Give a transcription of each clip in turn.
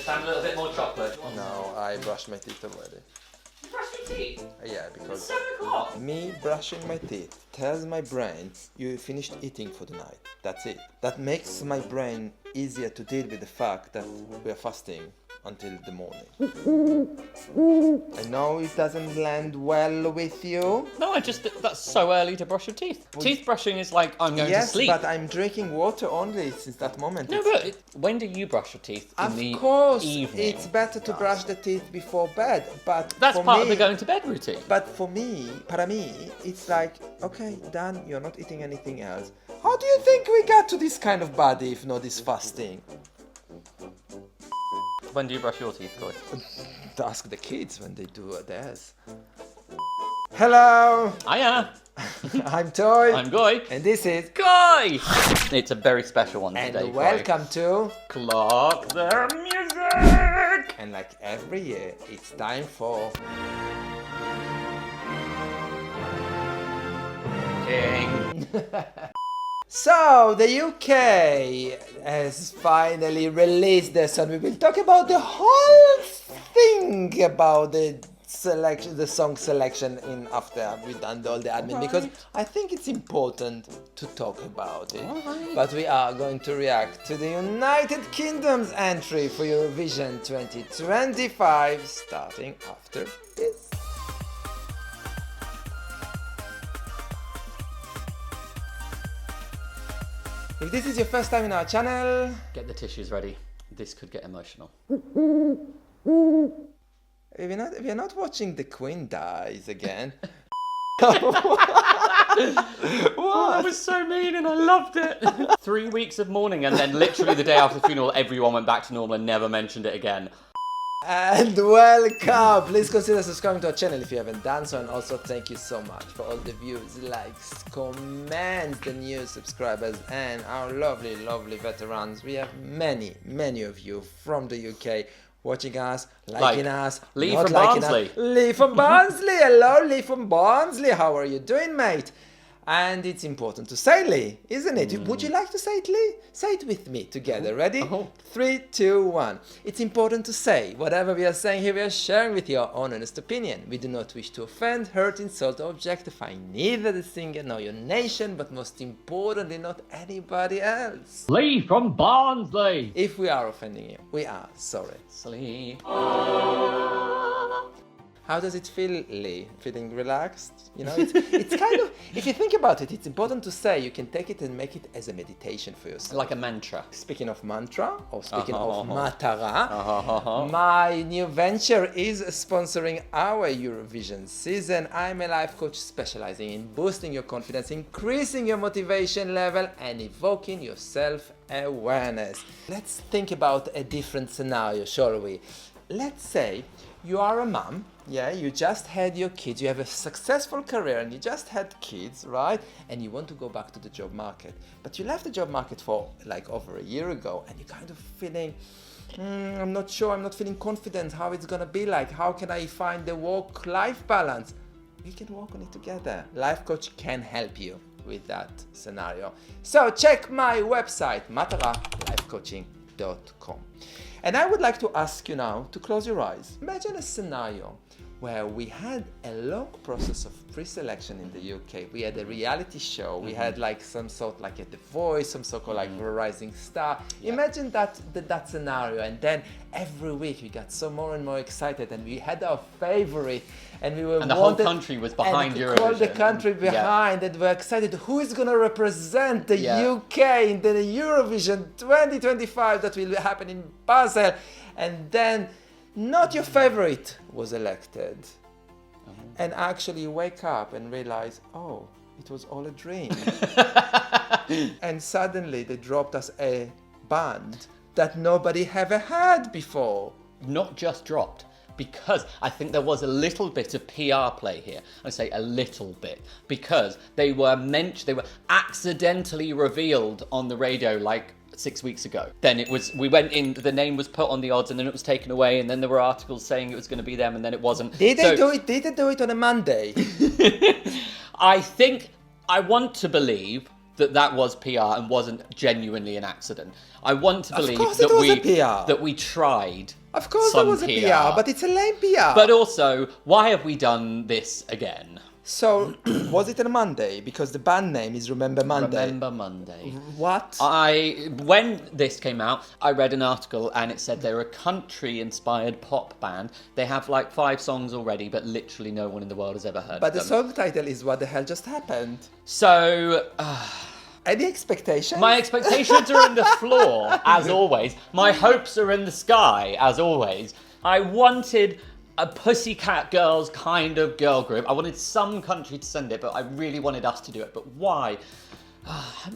understand a little bit more chocolate. No, I brushed my teeth already. You brush your teeth? Yeah, because It's 7 o'clock. me brushing my teeth tells my brain you finished eating for the night. That's it. That makes my brain easier to deal with the fact that we are fasting until the morning. I know it doesn't land well with you. No, that's so early to brush your teeth. Teeth brushing is like, I'm going to sleep. Yes, but I'm drinking water only since that moment. No, but when do you brush your teeth in the Of course, evening? it's better to brush the teeth before bed, but That's for part me, of the going to bed routine. But for me, para mí, it's like, okay, done, you're not eating anything else. How do you think we got to this kind of body if not this fasting? When do you brush your teeth, Coy? Ask the kids when they do theirs. Hello, Hiya, I'm Toy. I'm Goy. And this is... Goy! It's a very special one And today, welcome to... Clock the Music! And like every year, it's time for... King. So, the UK has finally released their song. We will talk about the whole thing about the selection, the song selection in after we've done all the admin, because I think it's important to talk about it. But we are going to react to the United Kingdom's entry for Eurovision 2025, starting after this. If this is your first time in our channel, Get the tissues ready. This could get emotional. if you're not watching the Queen dies again. Oh, that was so mean and I loved it. 3 weeks of mourning and then literally the day after the funeral everyone went back to normal and never mentioned it again. And welcome! Please consider subscribing to our channel if you haven't done so, and also thank you so much for all the views, likes, comments, the new subscribers, and our lovely, lovely veterans. We have many of you from the UK watching us, liking us, Lee not from liking Barnsley. us. Lee from Barnsley! Hello, Lee from Barnsley! How are you doing, mate? And it's important to say, Lee, isn't it? Would you like to say it, Lee? Say it with me together. Ready? 3, 2, 1. It's important to say. Whatever we are saying here, we are sharing with you our own honest opinion. We do not wish to offend, hurt, insult, or objectify neither the singer nor your nation, but most importantly, not anybody else. Lee from Barnsley. If we are offending you, we are sorry. Sleep. How does it feel, Lee? Feeling relaxed? You know, it's kind of, if you think about it, it's important to say you can take it and make it as a meditation for yourself. Like a mantra. Speaking of mantra, or speaking of matara, my new venture is sponsoring our Eurovision season. I'm a life coach specializing in boosting your confidence, increasing your motivation level, and evoking your self-awareness. Let's think about a different scenario, shall we? Let's say you are a mom, yeah, you just had your kids, you have a successful career and you just had kids, right? And you want to go back to the job market. But you left the job market for like over a year ago and you're kind of feeling, I'm not sure, I'm not feeling confident how it's gonna be like. How can I find the work-life balance? We can work on it together. Life coach can help you with that scenario. So check my website, mataralifecoaching.com. And I would like to ask you now to close your eyes. Imagine a scenario where we had a long process of pre-selection in the UK. We had a reality show. We had like some sort like a The Voice, some sort of like Rising Star. Yeah. Imagine that scenario, and then every week we got so more and more excited, and we had our favorite, and we were and the whole country was behind Eurovision. All the country behind, and we're excited. Who is going to represent the UK in the Eurovision 2025 that will happen in Basel? And then not your favorite was elected. And actually you wake up and realize, oh, it was all a dream. And suddenly they dropped us a band that nobody ever had before. Not just dropped, because I think there was a little bit of PR play here. I say a little bit, because they were accidentally revealed on the radio like 6 weeks ago. Then we went in, the name was put on the odds and then it was taken away, and then there were articles saying it was going to be them and then it wasn't. Did they do it on a Monday? I want to believe that was PR and wasn't genuinely an accident. I want to believe course it was a PR. that we tried. Of course some there was a PR, but it's a lame PR. But also, why have we done this again? So, was it on a Monday? Because the band name is Remember Monday. Remember Monday. What? When this came out, I read an article and it said they're a country-inspired pop band. They have like 5 songs already, but literally no one in the world has ever heard But of the them. song title is What the Hell Just Happened. So, Any expectations? my expectations are in the floor, as always. My hopes are in the sky, as always. I wanted a Pussycat Girls kind of girl group. I wanted some country to send it, but I really wanted us to do it. But why?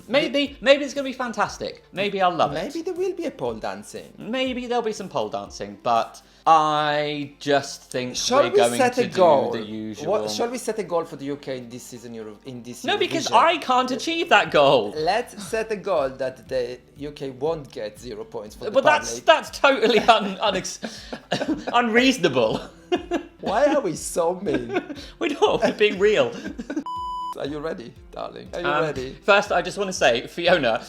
Maybe it's going to be fantastic. Maybe I'll love it. Maybe there will be a pole dancing. Maybe there'll be some pole dancing, but I just think Shall we're we going set to a goal? do the usual. Shall we set a goal for the UK in this season? No, because Eurovision? I can't achieve that goal. Let's set a goal that the UK won't get 0 points for the But public. that's totally unreasonable. Why are we so mean? We're being real. Are you ready, darling? Are you ready? First, I just want to say, Fiona,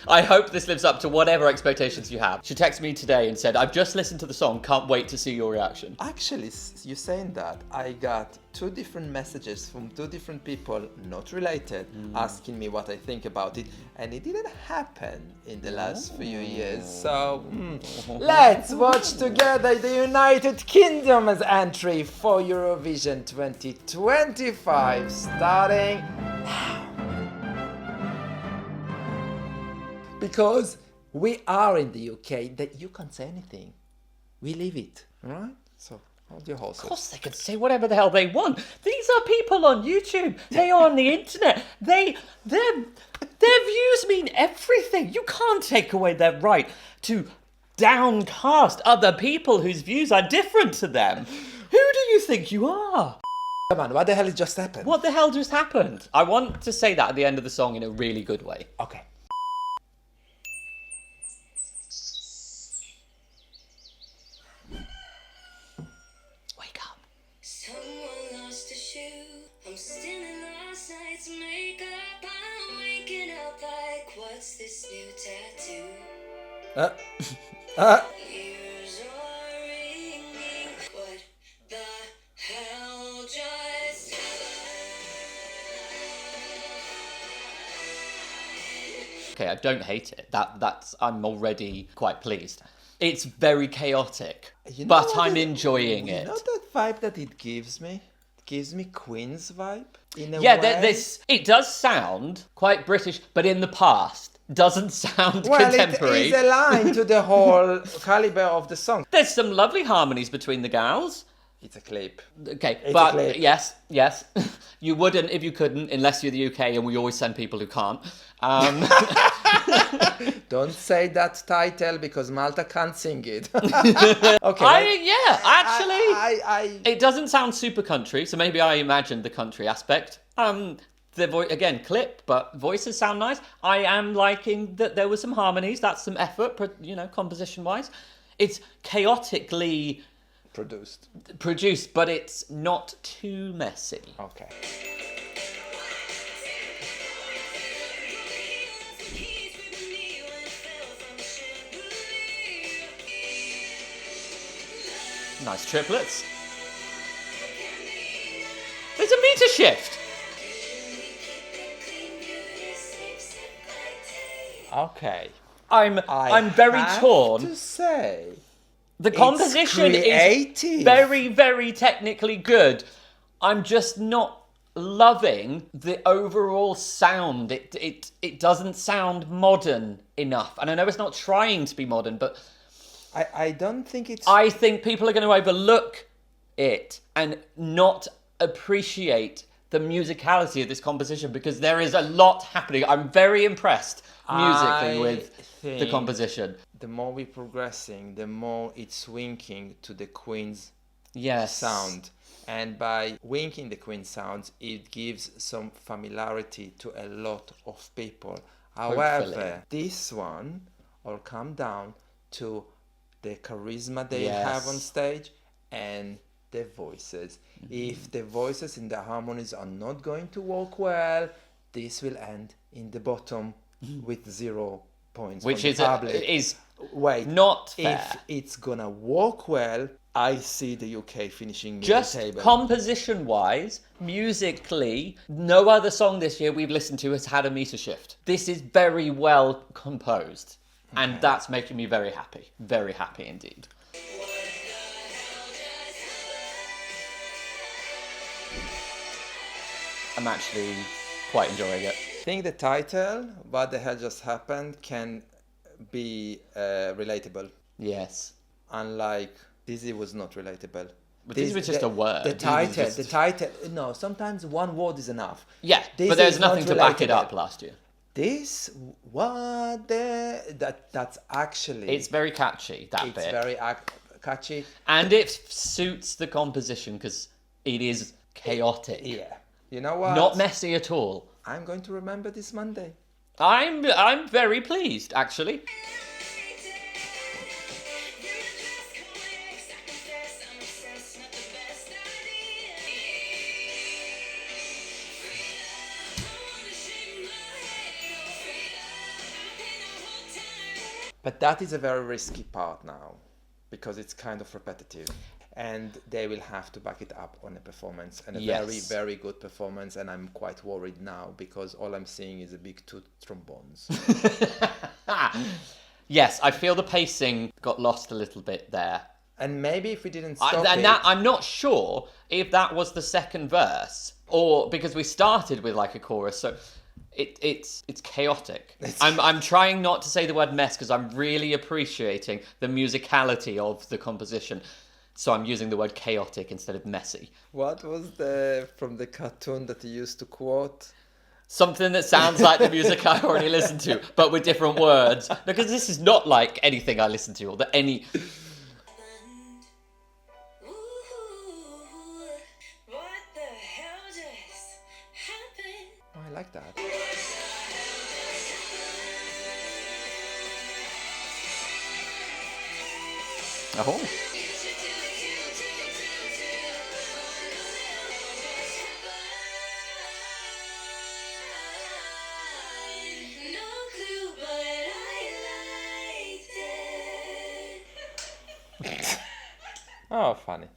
I hope this lives up to whatever expectations you have. She texted me today and said, I've just listened to the song, can't wait to see your reaction. Actually, you saying that, I got 2 different messages from 2 different people, not related, asking me what I think about it, and it didn't happen in the last few years. So, let's watch together the United Kingdom's entry for Eurovision 2025, starting now. Because we are in the UK, that you can't say anything. We leave it, right? So, hold your horses. Of course they can say whatever the hell they want. These are people on YouTube. They are on the internet. Their views mean everything. You can't take away their right to downcast other people whose views are different to them. Who do you think you are? Come on, what the hell just happened? What the hell just happened? I want to say that at the end of the song in a really good way. Okay. Wake up. Someone lost a shoe. I'm still in last night's makeup. I'm waking up like, what's this new tattoo? Ears are ringing. What the hell just happened? Okay, I don't hate it. I'm already quite pleased. It's very chaotic, You know but what I'm enjoying You it. know that vibe that it gives me? It gives me Queen's vibe in a Yeah, way. it does sound quite British, but in the past doesn't sound Well, contemporary. it is aligned to the whole caliber of the song. There's some lovely harmonies between the gals. It's a clip. Okay, It's a but clip. yes, you wouldn't if you couldn't, unless you're the UK, and we always send people who can't. Don't say that title because Malta can't sing it. Okay. Actually, it doesn't sound super country, so maybe I imagined the country aspect. Again, clip, but voices sound nice. I am liking that there were some harmonies. That's some effort, composition-wise. It's chaotically produced, but it's not too messy. Okay. Nice triplets. There's a meter shift. Okay. I'm very torn. To say, The composition is creative. very, very technically good. I'm just not loving the overall sound. It doesn't sound modern enough. And I know it's not trying to be modern, but I don't think it's. I think people are going to overlook it and not appreciate the musicality of this composition because there is a lot happening. I'm very impressed musically with the composition. The more we're progressing, the more it's winking to the Queen's Yes. sound. And by winking the Queen's sounds, it gives some familiarity to a lot of people. However, Hopefully. this one will come down to the charisma they Yes. have on stage and the voices. If the voices and the harmonies are not going to work well, this will end in the bottom with 0 points. Which from is the public. Wait, not fair. If it's gonna work well, I see the UK finishing middle Just table. composition-wise, musically, no other song this year we've listened to has had a meter shift. This is very well composed, and that's making me very happy. Very happy indeed. I'm actually quite enjoying it. I think the title, What the Hell Just Happened, can be relatable. Yes. Unlike Dizzy was not relatable. But this was just a word. The title. No, sometimes one word is enough. Yeah, This but there's is not nothing to back it relatable. up last year. This, that's actually... It's very catchy, that bit. It's very catchy. And it suits the composition because it is chaotic. Yeah. You know what? Not messy at all. I'm going to remember this Monday. I'm very pleased, actually. But that is a very risky part now, because it's kind of repetitive. And they will have to back it up on a performance, and a very, very good performance. And I'm quite worried now, because all I'm seeing is a big two trombones. Yes, I feel the pacing got lost a little bit there. And maybe if we didn't stop I'm not sure if that was the second verse, or because we started with like a chorus, so it's chaotic. I'm trying not to say the word mess because I'm really appreciating the musicality of the composition. So I'm using the word chaotic instead of messy. What was from the cartoon that you used to quote? Something that sounds like the music I already listened to, but with different words. Because this is not like anything I listen to, or that any... Ooh, what the hell just happened? Oh, I like that. Oh. No clue, but I liked it. Oh, funny.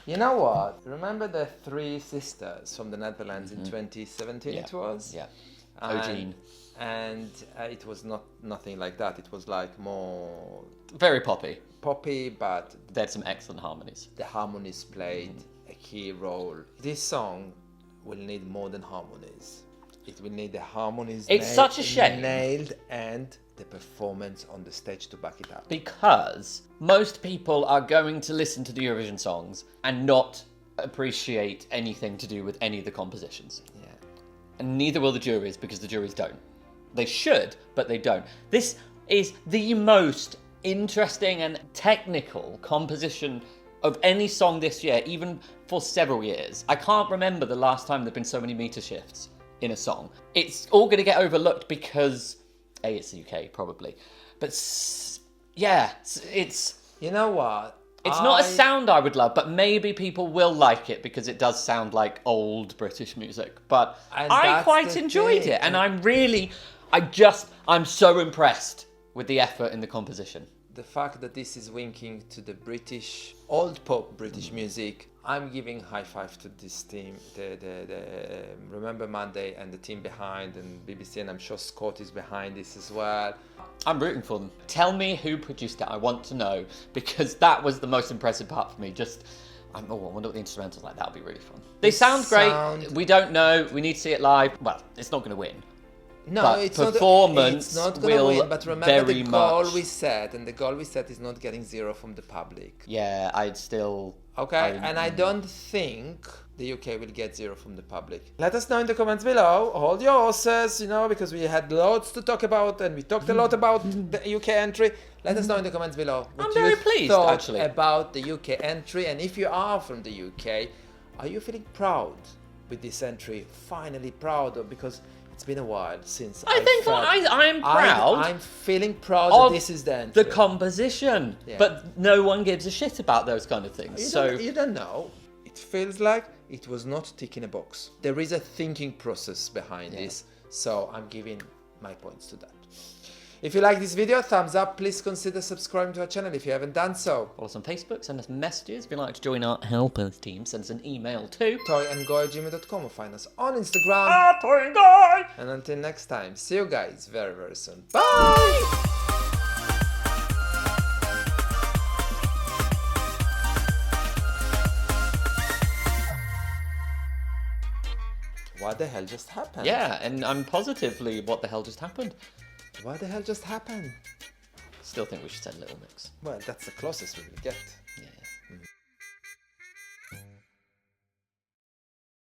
You know what? Remember the three sisters from the Netherlands in 2017 it was? Yeah. And- Ogene. And it was nothing like that. It was like more Very poppy. poppy, but They had some excellent harmonies. the harmonies played a key role. This song will need more than harmonies. It will need the harmonies It's such a shame. nailed, and the performance on the stage to back it up. Because most people are going to listen to the Eurovision songs and not appreciate anything to do with any of the compositions. Yeah. And neither will the juries, because the juries don't. They should, but they don't. This is the most interesting and technical composition of any song this year, even for several years. I can't remember the last time there've been so many meter shifts in a song. It's all going to get overlooked because, A, it's the UK, probably. But, yeah, it's... You know what? It's not a sound I would love, but maybe people will like it because it does sound like old British music. But And I that's quite the enjoyed thing. it, and I'm so impressed with the effort in the composition. The fact that this is winking to the British, old pop British music, I'm giving high five to this team, the Remember Monday and the team behind, and BBC, and I'm sure Scott is behind this as well. I'm rooting for them. Tell me who produced it. I want to know, because that was the most impressive part for me. I wonder what the instrumentals like. That'll be really fun. They sound great. We don't know. We need to see it live. Well, it's not going to win. No, But it's performance not going to will win, but remember very the goal much. we set, and the goal we set is not getting 0 from the public. Yeah, I'd still... Okay, and I don't think the UK will get 0 from the public. Let us know in the comments below. Hold your horses, because we had loads to talk about, and we talked a lot about the UK entry. Let us know in the comments below what I'm very you pleased, thought actually. about the UK entry, and if you are from the UK, are you feeling proud with this entry? Finally proud, because it's been a while since I'm proud. I'm feeling proud of that this is the entry. the composition, Yeah. but no one gives a shit about those kind of things. You So don't know. It feels like it was not ticking a box. There is a thinking process behind this, so I'm giving my points to that. If you like this video, thumbs up. Please consider subscribing to our channel if you haven't done so. Follow us on Facebook, send us messages. If you'd like to join our helpers team, send us an email to toyandguy@gmail.com or find us on Instagram. Toy and Guy! And until next time, see you guys very, very soon. Bye! What the hell just happened? Yeah, and I'm positively what the hell just happened. What the hell just happened? Still think we should send Little Mix. Well, that's the closest we will get. Yeah.